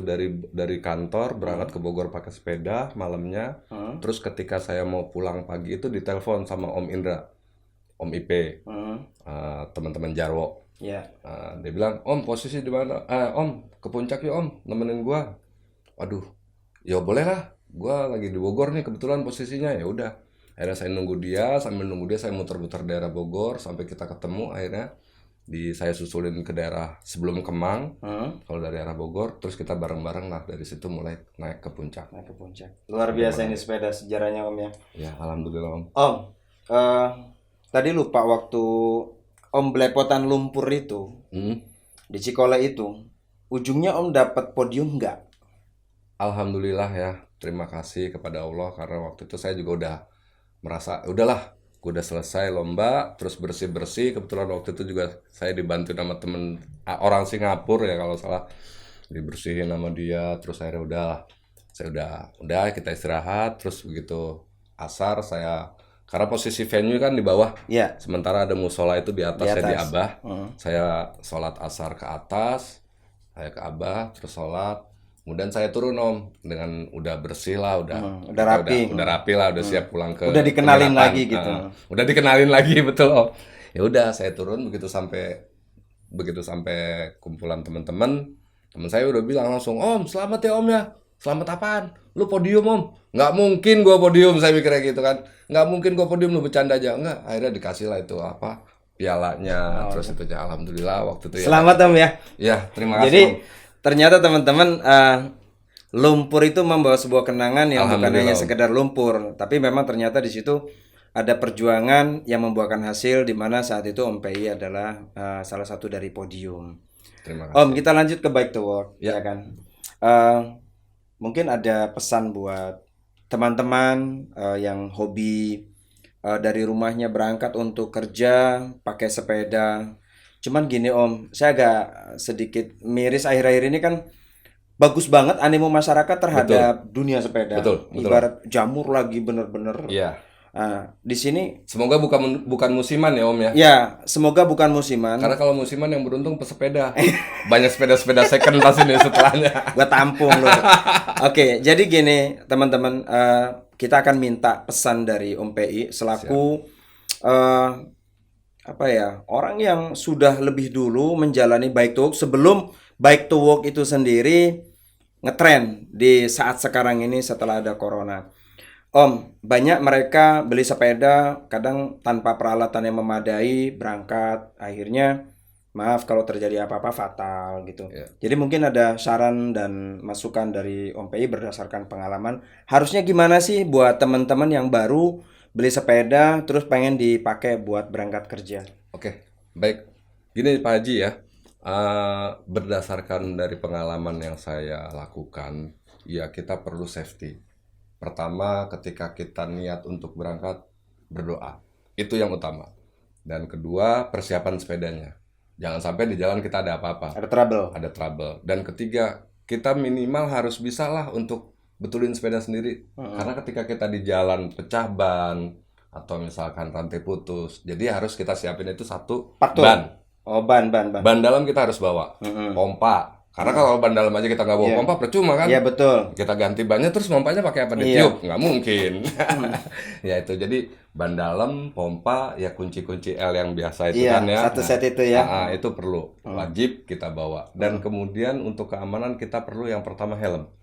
Speaker 2: dari kantor berangkat ke Bogor pakai sepeda malamnya. Terus ketika saya mau pulang pagi itu ditelepon sama Om Indra, Om IP, teman-teman Jarwo.
Speaker 1: Iya.
Speaker 2: Dia bilang, Om posisi di mana? Om ke puncak ya Om, nemenin gua. Waduh, ya boleh lah. Gua lagi di Bogor nih kebetulan posisinya. Ya udah. Akhirnya saya nunggu dia, sambil nunggu dia saya muter-muter daerah Bogor sampai kita ketemu. Akhirnya saya susulin ke daerah sebelum Kemang, kalau dari arah Bogor, terus kita bareng-bareng lah dari situ mulai naik ke puncak.
Speaker 1: Luar biasa ini sepeda sejarahnya Om ya.
Speaker 2: Ya alhamdulillah Om.
Speaker 1: Om, tadi lupa waktu Om belepotan lumpur itu di Cikole itu, ujungnya Om dapat podium nggak?
Speaker 2: Alhamdulillah ya, terima kasih kepada Allah karena waktu itu saya juga udah merasa udahlah. Gue udah selesai lomba, terus bersih-bersih. Kebetulan waktu itu juga saya dibantu sama temen orang Singapura ya kalau salah, dibersihin sama dia. Terus akhirnya udah kita istirahat. Terus begitu asar karena posisi venue kan di bawah, sementara ada musola itu di atas. Saya di Abah. Saya sholat asar ke atas, saya ke Abah, terus sholat. Kemudian saya turun Om dengan udah bersih lah, udah rapi lah, udah siap pulang ke.
Speaker 1: Udah dikenalin lagi gitu.
Speaker 2: Udah dikenalin lagi betul Om. Ya udah saya turun begitu sampai kumpulan teman-teman saya udah bilang langsung, Om selamat ya Om ya. Selamat apaan? Lu podium Om? Nggak mungkin gua podium, saya mikirnya gitu kan. Nggak mungkin gua podium, lu bercanda aja. Enggak, akhirnya dikasih lah itu pialanya, terus itu ya alhamdulillah waktu itu ya.
Speaker 1: Selamat Om ya.
Speaker 2: Ya terima kasih.
Speaker 1: Jadi
Speaker 2: Om.
Speaker 1: ternyata teman-teman lumpur itu membawa sebuah kenangan yang bukan hanya sekedar lumpur, tapi memang ternyata di situ ada perjuangan yang membuahkan hasil di mana saat itu Om Pei adalah salah satu dari podium.
Speaker 2: Terima kasih.
Speaker 1: Om, kita lanjut ke Bike to Work ya kan. mungkin ada pesan buat teman-teman yang hobi dari rumahnya berangkat untuk kerja pakai sepeda. Cuman gini Om, saya agak sedikit miris akhir-akhir ini kan bagus banget animo masyarakat terhadap dunia sepeda.
Speaker 2: Betul.
Speaker 1: Ibarat jamur lagi bener-bener.
Speaker 2: Iya.
Speaker 1: Nah, di sini
Speaker 2: Semoga bukan musiman ya Om ya.
Speaker 1: ya semoga bukan musiman.
Speaker 2: Karena kalau musiman yang beruntung pesepeda. Banyak sepeda-sepeda second pasti nih setelahnya.
Speaker 1: Gua tampung loh. Oke, jadi gini teman-teman, kita akan minta pesan dari Om PI selaku apa ya, orang yang sudah lebih dulu menjalani bike to work sebelum bike to work itu sendiri ngetren di saat sekarang ini setelah ada corona. Om, banyak mereka beli sepeda kadang tanpa peralatan yang memadai, berangkat, akhirnya maaf kalau terjadi apa-apa fatal gitu.
Speaker 2: Ya.
Speaker 1: Jadi mungkin ada saran dan masukan dari Om PI berdasarkan pengalaman. Harusnya gimana sih buat teman-teman yang baru beli sepeda terus pengen dipakai buat berangkat kerja?
Speaker 2: Oke, baik. Gini Pak Haji ya, berdasarkan dari pengalaman yang saya lakukan, ya kita perlu safety. Pertama, ketika kita niat untuk berangkat, berdoa. Itu yang utama. Dan kedua, persiapan sepedanya. Jangan sampai di jalan kita ada apa-apa.
Speaker 1: Ada trouble.
Speaker 2: Ada trouble. Dan ketiga, kita minimal harus bisa lah untuk betulin sepeda sendiri. Karena ketika kita di jalan pecah ban, atau misalkan rantai putus, jadi harus kita siapin itu satu
Speaker 1: Faktor.
Speaker 2: ban.
Speaker 1: Oh, ban.
Speaker 2: Ban dalam kita harus bawa. Pompa. Karena kalau ban dalam aja kita nggak bawa
Speaker 1: Iya.
Speaker 2: pompa, percuma kan?
Speaker 1: Iya betul.
Speaker 2: Kita ganti bannya terus pompanya pakai apa? Ditiup? Nggak mungkin. Ya itu, jadi ban dalam, pompa, ya kunci-kunci L yang biasa itu
Speaker 1: Iya,
Speaker 2: kan ya.
Speaker 1: satu set itu ya.
Speaker 2: Itu perlu, wajib kita bawa. Dan kemudian untuk keamanan kita perlu yang pertama helm.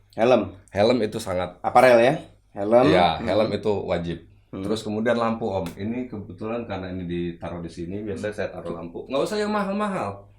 Speaker 2: Helm itu sangat,
Speaker 1: Aparel ya. Helm.
Speaker 2: ya helm itu wajib. Terus kemudian lampu Om. Ini kebetulan karena ini ditaruh di sini, biasanya saya taruh lampu. Nggak usah yang mahal-mahal.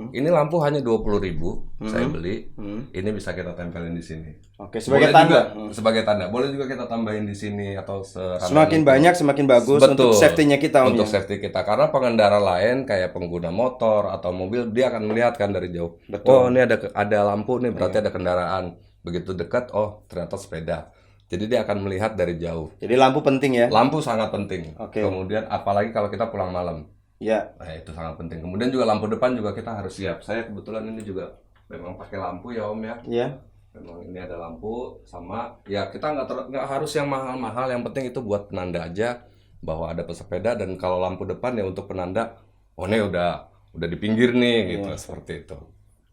Speaker 2: Ini lampu hanya 20.000 saya beli. Ini bisa kita tempelin di sini.
Speaker 1: Oke, sebagai
Speaker 2: Boleh
Speaker 1: tanda.
Speaker 2: juga, sebagai tanda. Boleh juga kita tambahin di sini atau
Speaker 1: Semakin banyak semakin bagus untuk safety-nya kita Om.
Speaker 2: Untuk
Speaker 1: ya.
Speaker 2: safety kita, karena pengendara lain kayak pengguna motor atau mobil, dia akan melihat kan dari jauh.
Speaker 1: Betul.
Speaker 2: Oh, ini ada lampu nih, berarti ada kendaraan. Begitu dekat, oh ternyata sepeda. Jadi dia akan melihat dari jauh.
Speaker 1: Jadi lampu penting ya.
Speaker 2: Lampu sangat penting.
Speaker 1: Oke.
Speaker 2: Kemudian apalagi kalau kita pulang malam.
Speaker 1: Ya.
Speaker 2: Nah, itu sangat penting. Kemudian juga lampu depan juga kita harus siap. Saya kebetulan ini juga memang pakai lampu ya Om ya.
Speaker 1: Iya.
Speaker 2: Memang ini ada lampu sama, ya kita nggak harus yang mahal-mahal. Yang penting itu buat penanda aja bahwa ada pesepeda, dan kalau lampu depan ya untuk penanda, oh ini udah di pinggir nih gitu, seperti itu.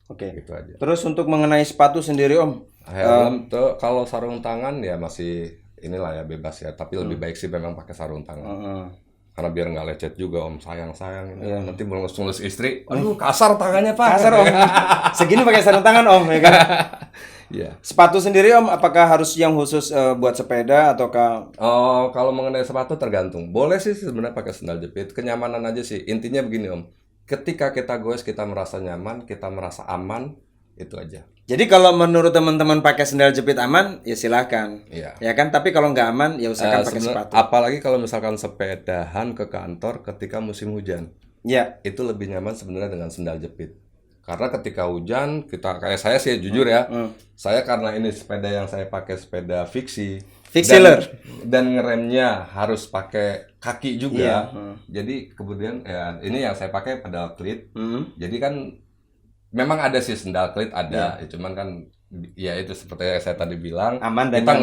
Speaker 1: Oke.
Speaker 2: Gitu aja.
Speaker 1: Terus untuk mengenai sepatu sendiri Om.
Speaker 2: Helm tuh kalau sarung tangan ya masih inilah ya bebas ya, tapi lebih baik sih memang pakai sarung tangan. Karena biar nggak lecet juga Om, sayang ini. Nanti mulus istri, aduh kasar tangannya Pak.
Speaker 1: Kasar Om. Segini pakai sarung tangan Om ya kan.
Speaker 2: Iya.
Speaker 1: Sepatu sendiri Om, apakah harus yang khusus buat sepeda ataukah?
Speaker 2: Oh, kalau mengenai sepatu tergantung. Boleh sih sebenarnya pakai sandal jepit, kenyamanan aja sih. Intinya begini Om, ketika kita goes kita merasa nyaman, kita merasa aman, itu aja.
Speaker 1: Jadi kalau menurut teman-teman pakai sandal jepit aman, ya silakan.
Speaker 2: Iya.
Speaker 1: Ya kan, tapi kalau nggak aman, ya usahakan pakai sepatu.
Speaker 2: Apalagi kalau misalkan sepedahan ke kantor ketika musim hujan.
Speaker 1: Ya.
Speaker 2: Itu lebih nyaman sebenarnya dengan sandal jepit. Karena ketika hujan, kita kayak saya sih jujur ya. Saya karena ini sepeda yang saya pakai sepeda fiksi.
Speaker 1: Fixiller.
Speaker 2: Dan ngeremnya harus pakai kaki juga. Jadi kemudian ya ini yang saya pakai pedal cleat. Jadi kan memang ada sih sendal klit ada, ya, cuman kan ya itu seperti yang saya tadi bilang,
Speaker 1: aman dan
Speaker 2: kita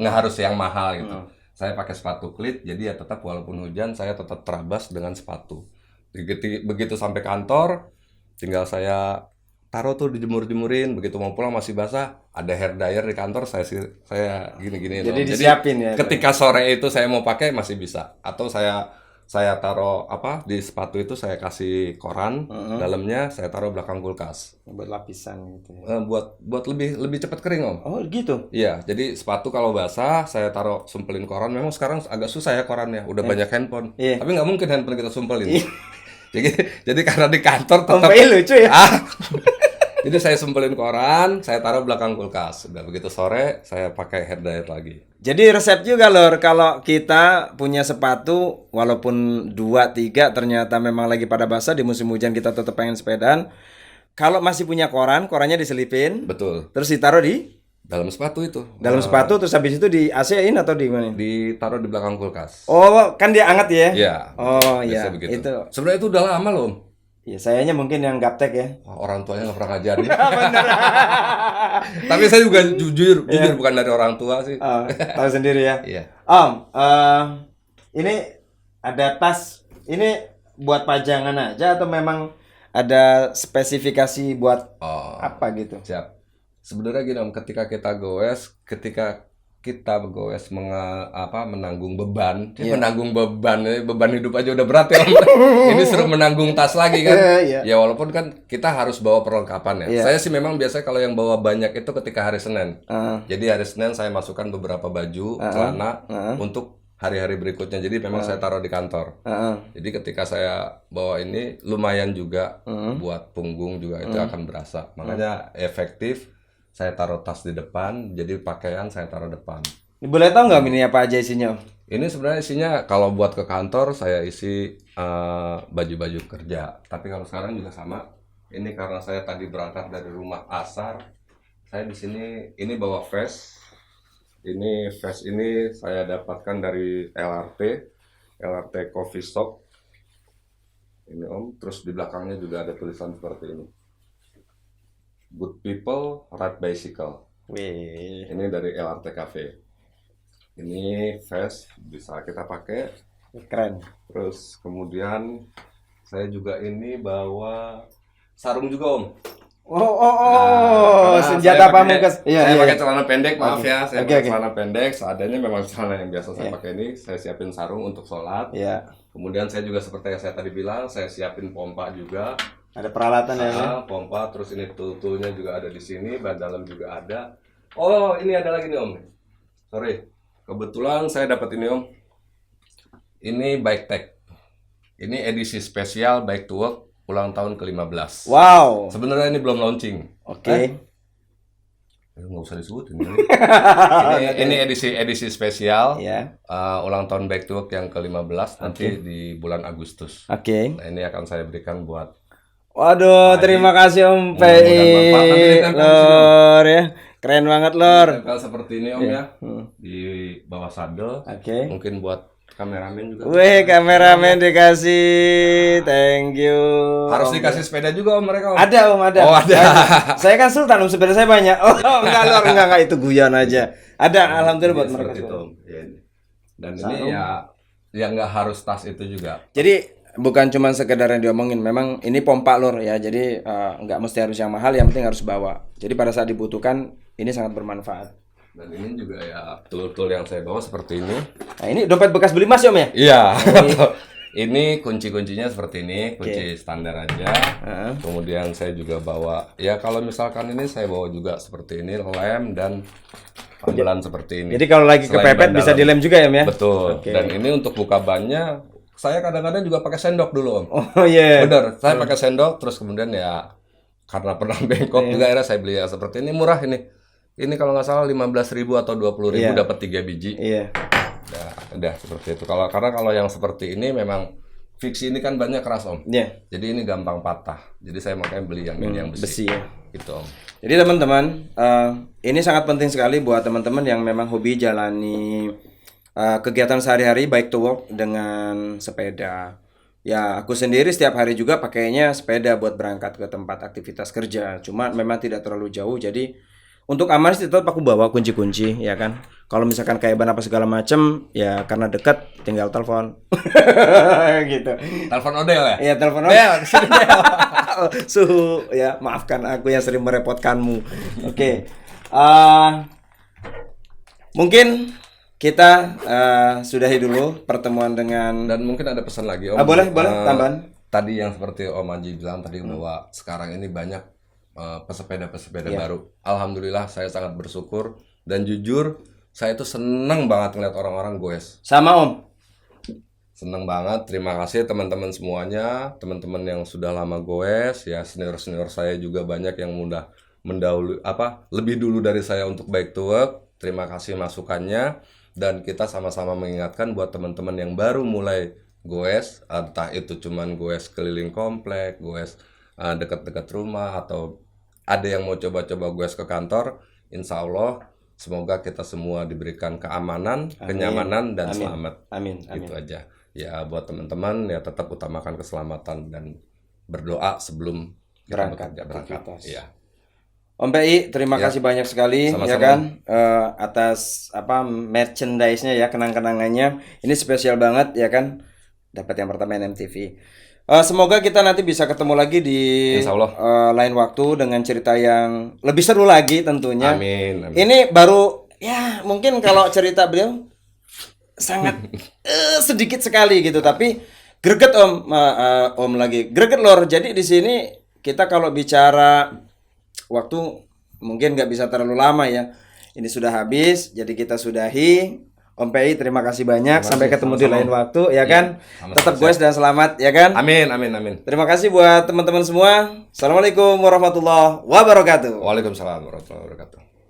Speaker 2: nggak harus yang mahal gitu. Saya pakai sepatu klit, jadi ya tetap walaupun hujan saya tetap terabas dengan sepatu. Begitu sampai kantor, tinggal saya taruh tuh dijemur-jemurin, begitu mau pulang masih basah, ada hair dryer di kantor, saya gini-gini.
Speaker 1: Jadi disiapin ya.
Speaker 2: Ketika sore itu saya mau pakai masih bisa, atau saya taruh di sepatu itu saya kasih koran, dalamnya saya taruh belakang kulkas.
Speaker 1: Buat lapisan gitu ya.
Speaker 2: Buat lebih cepat kering Om.
Speaker 1: Oh gitu.
Speaker 2: Iya, jadi sepatu kalau basah saya taruh sumpelin koran. Memang sekarang agak susah ya korannya, udah banyak handphone.
Speaker 1: Iya.
Speaker 2: Tapi nggak mungkin handphone kita sumpelin. jadi karena di kantor tetap.
Speaker 1: Om PI lucu ya.
Speaker 2: Jadi saya sumpelin koran, saya taruh belakang kulkas. Udah begitu sore saya pakai hair dryer lagi.
Speaker 1: Jadi resep juga Lor, kalau kita punya sepatu walaupun 2-3 ternyata memang lagi pada basah di musim hujan kita tetap pengen sepedaan. Kalau masih punya korannya diselipin.
Speaker 2: Betul.
Speaker 1: Terus ditaruh di
Speaker 2: Dalam sepatu itu.
Speaker 1: Dalam sepatu terus habis itu di AC-in atau di mana?
Speaker 2: Ditaruh di belakang kulkas.
Speaker 1: Oh, kan dia hangat ya?
Speaker 2: Iya.
Speaker 1: Oh iya,
Speaker 2: Biasanya begitu.
Speaker 1: itu.
Speaker 2: Sebenarnya itu udah lama loh, Om.
Speaker 1: Ya sayanya mungkin yang gaptek ya.
Speaker 2: Orang tuanya nggak pernah ngajarin.
Speaker 1: Bener.
Speaker 2: Tapi saya juga jujur bukan dari orang tua sih.
Speaker 1: Oh, tahu sendiri ya.
Speaker 2: Iya.
Speaker 1: Ini ada tas. Ini buat pajangan aja atau memang ada spesifikasi buat
Speaker 2: Oh,
Speaker 1: apa gitu?
Speaker 2: siap. Sebenarnya gini Om, ketika kita goes menanggung beban, menanggung beban hidup aja udah berat ya Om. Ini suruh menanggung tas lagi kan.
Speaker 1: Iya.
Speaker 2: Ya walaupun kan kita harus bawa perlengkapan ya.
Speaker 1: Iya.
Speaker 2: Saya sih memang biasanya kalau yang bawa banyak itu ketika hari Senin.
Speaker 1: Ah,
Speaker 2: Jadi hari Senin saya masukkan beberapa baju, celana untuk hari-hari berikutnya. Jadi memang saya taruh di kantor. Jadi ketika saya bawa ini lumayan juga buat punggung juga itu akan berasa. Makanya efektif. Saya taruh tas di depan, jadi pakaian saya taruh depan.
Speaker 1: Boleh tahu nggak ini apa aja isinya?
Speaker 2: Ini sebenarnya isinya kalau buat ke kantor saya isi baju-baju kerja. Tapi kalau sekarang juga sama. Ini karena saya tadi berangkat dari rumah asar. Saya di sini ini bawa vest. Ini vest ini saya dapatkan dari LRT Coffee Shop. Ini Om, terus di belakangnya juga ada tulisan seperti ini. Good people ride bicycle.
Speaker 1: Wih.
Speaker 2: Ini dari LRT Cafe. Ini vest bisa kita pakai.
Speaker 1: Keren.
Speaker 2: Terus kemudian saya juga ini bawa sarung juga Om.
Speaker 1: Oh, senjata pamungkas.
Speaker 2: Saya pakai celana pendek, maaf ya. Saya
Speaker 1: Oke,
Speaker 2: pakai
Speaker 1: oke.
Speaker 2: celana pendek. Seadanya memang celana yang biasa saya pakai ini. Saya siapin sarung untuk sholat.
Speaker 1: Iya.
Speaker 2: Kemudian saya juga seperti yang saya tadi bilang, saya siapin pompa juga.
Speaker 1: Ada peralatan ya.
Speaker 2: Pompa, terus ini tool-toolnya juga ada di sini, ban dalam juga ada. Oh, ini ada lagi nih Om. Sorry, kebetulan saya dapat ini Om. Ini Bike Tech. Ini edisi spesial Bike to Work ulang tahun ke-15.
Speaker 1: Wow.
Speaker 2: Sebenarnya ini belum launching.
Speaker 1: Oke.
Speaker 2: Nggak usah disebut ini. Ini edisi spesial.
Speaker 1: Ya.
Speaker 2: Ulang tahun Bike to Work yang ke-15 nanti di bulan Agustus.
Speaker 1: Oke.
Speaker 2: Nah, ini akan saya berikan buat
Speaker 1: Waduh, terima kasih Om Pei. Lor ya. Keren banget Lor.
Speaker 2: Tempel seperti ini Om ya. Di bawah sadel.
Speaker 1: Oke.
Speaker 2: Mungkin buat kameramen juga.
Speaker 1: Wih, kameramen dikasih. Thank you.
Speaker 2: Harus dikasih sepeda juga Om mereka Om.
Speaker 1: Ada Om, ada.
Speaker 2: Oh, ada.
Speaker 1: Saya kan Sultan Om, sepeda saya banyak. Oh, enggak Lor, enggak itu guyon aja. Ada, alhamdulillah buat mereka.
Speaker 2: Seperti itu Om. Ya, ini. Dan ini ya nggak harus tas itu juga.
Speaker 1: Jadi bukan cuma sekedar yang diomongin, memang ini pompa Lor ya. Jadi nggak mesti harus yang mahal, yang penting harus bawa. Jadi pada saat dibutuhkan ini sangat bermanfaat.
Speaker 2: Dan ini juga ya tool-tool yang saya bawa seperti ini.
Speaker 1: Nah, ini dompet bekas beli Mas Om ya?
Speaker 2: Iya. Ini kunci-kuncinya seperti ini, kunci standar aja. Kemudian saya juga bawa, ya kalau misalkan ini saya bawa juga seperti ini, lem dan tambelan seperti ini.
Speaker 1: Jadi kalau lagi
Speaker 2: Selain
Speaker 1: kepepet
Speaker 2: ban
Speaker 1: bisa
Speaker 2: dalam.
Speaker 1: dilem juga ya Om ya?
Speaker 2: Betul.
Speaker 1: Oke.
Speaker 2: Dan ini untuk buka bannya, saya kadang-kadang juga pakai sendok dulu Om.
Speaker 1: Oh iya.
Speaker 2: Bener, saya pakai sendok, terus kemudian ya karena pernah bengkok juga akhirnya saya beli yang seperti ini, murah ini. Ini kalau nggak salah 15.000 atau 20.000 dapat 3 biji.
Speaker 1: Iya.
Speaker 2: Udah seperti itu. Karena kalau yang seperti ini memang fiksi ini kan banyak keras Om.
Speaker 1: Iya.
Speaker 2: Jadi ini gampang patah. Jadi saya makanya beli yang ini yang besi.
Speaker 1: Besi ya.
Speaker 2: Gitu Om.
Speaker 1: Jadi teman-teman, ini sangat penting sekali buat teman-teman yang memang hobi jalani kegiatan sehari-hari bike to work dengan sepeda. Ya, aku sendiri setiap hari juga pakainya sepeda buat berangkat ke tempat aktivitas kerja. Cuma memang tidak terlalu jauh, jadi untuk aman sih tetap aku bawa kunci-kunci, ya kan. Kalau misalkan kayak ban apa segala macem, ya karena dekat tinggal telepon. Gitu.
Speaker 2: Telepon Odel ya?
Speaker 1: Iya, telepon. Suhu, ya maafkan aku yang sering merepotkanmu. Oke. Mungkin kita sudahi dulu pertemuan dengan.
Speaker 2: Dan mungkin ada pesan lagi Om.
Speaker 1: Boleh tambahan.
Speaker 2: Tadi yang seperti Om Anji bilang tadi bahwa sekarang ini banyak pesepeda-pesepeda baru. Alhamdulillah saya sangat bersyukur dan jujur saya itu seneng banget ngeliat orang-orang goes.
Speaker 1: Sama Om.
Speaker 2: Seneng banget. Terima kasih teman-teman semuanya, teman-teman yang sudah lama goes, ya senior-senior saya juga banyak yang mudah lebih dulu dari saya untuk bike to work. Terima kasih masukannya dan kita sama-sama mengingatkan buat teman-teman yang baru mulai goes, entah itu cuman goes keliling komplek, goes dekat-dekat rumah atau ada yang mau coba-coba goes ke kantor, insya Allah semoga kita semua diberikan keamanan, kenyamanan dan selamat.
Speaker 1: Amin.
Speaker 2: Itu aja. Ya buat teman-teman ya tetap utamakan keselamatan dan berdoa sebelum kita berangkat. Iya.
Speaker 1: Om PI, terima kasih banyak sekali.
Speaker 2: Sama-sama.
Speaker 1: Ya kan atas merchandise-nya ya, kenang-kenangannya. Ini spesial banget ya kan. Dapat yang pertama NMTV. Semoga kita nanti bisa ketemu lagi di
Speaker 2: Insya Allah.
Speaker 1: Lain waktu dengan cerita yang lebih seru lagi tentunya.
Speaker 2: Amin.
Speaker 1: Ini baru ya mungkin kalau cerita beliau sangat sedikit sekali gitu, tapi greget Om lagi greget lor. Jadi di sini kita kalau bicara waktu mungkin nggak bisa terlalu lama ya. Ini sudah habis, jadi kita sudahi. Om PI, terima kasih banyak. Sampai ketemu di lain waktu ya kan. Tetap goes dan selamat ya kan.
Speaker 2: Amin.
Speaker 1: Terima kasih buat teman-teman semua. Assalamualaikum warahmatullahi wabarakatuh.
Speaker 2: Waalaikumsalam warahmatullahi wabarakatuh.